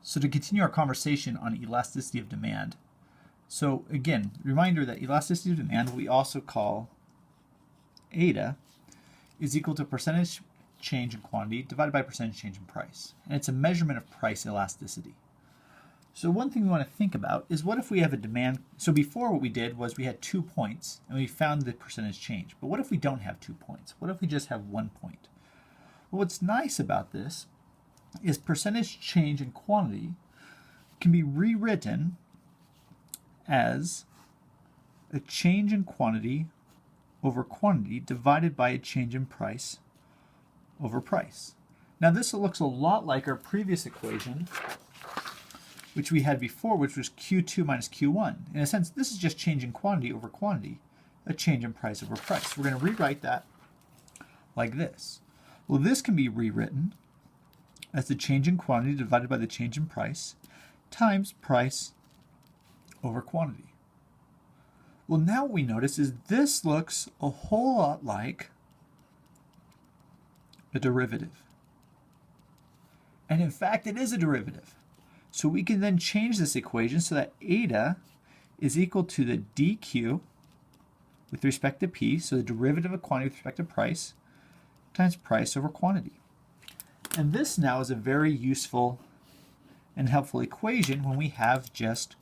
So to continue our conversation on elasticity of demand, so again, reminder that elasticity of demand we also call eta is equal to percentage change in quantity divided by percentage change in price. And it's a measurement of price elasticity. So one thing we want to think about is what if we have a demand, so before what we did was we had 2 points and we found the percentage change. But what if we don't have 2 points? What if we just have 1 point? Well, what's nice about this is percentage change in quantity can be rewritten as a change in quantity over quantity divided by a change in price over price. Now this looks a lot like our previous equation, which we had before, which was Q2 minus Q1. In a sense, this is just change in quantity over quantity, a change in price over price. We're going to rewrite that like this. Well, this can be rewritten as the change in quantity divided by the change in price times price over quantity. Well, now what we notice is this looks a whole lot like a derivative. And in fact, it is a derivative. So we can then change this equation so that eta is equal to the dq with respect to p, so the derivative of quantity with respect to price, times price over quantity. And this now is a very useful and helpful equation when we have just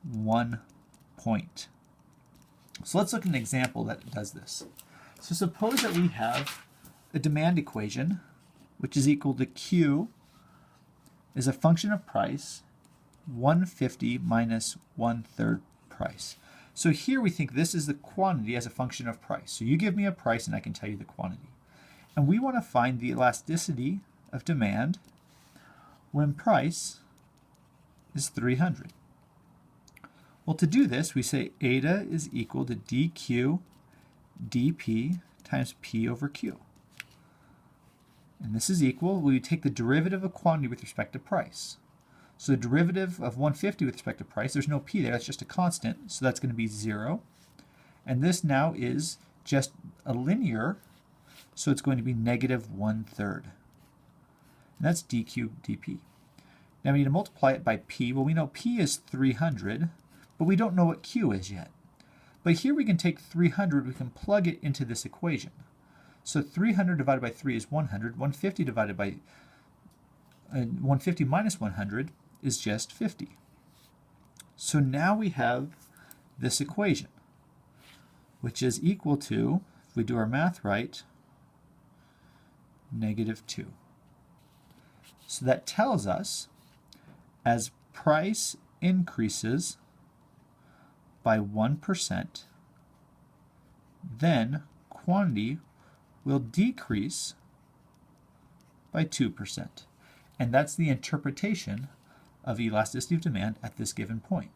1 point. So let's look at an example that does this. So suppose that we have a demand equation which is equal to Q is a function of price 150 minus 1/3 price. So here we think this is the quantity as a function of price. So you give me a price and I can tell you the quantity. And we want to find the elasticity of demand when price is 300. Well, to do this, we say eta is equal to dq dp times p over q. And this is equal, we take the derivative of quantity with respect to price. So the derivative of 150 with respect to price, there's no p there, that's just a constant, so that's going to be 0. And this now is just a linear, so it's going to be negative 1/3. And that's dq dp. Now we need to multiply it by p. Well, we know p is 300, but we don't know what q is yet. But here we can take 300, we can plug it into this equation. So 300 divided by 3 is 100. 150 divided by 150 minus 100 is just 50. So now we have this equation, which is equal to, if we do our math right, -2. So that tells us as price increases by 1%, then quantity will decrease by 2%. And that's the interpretation of elasticity of demand at this given point.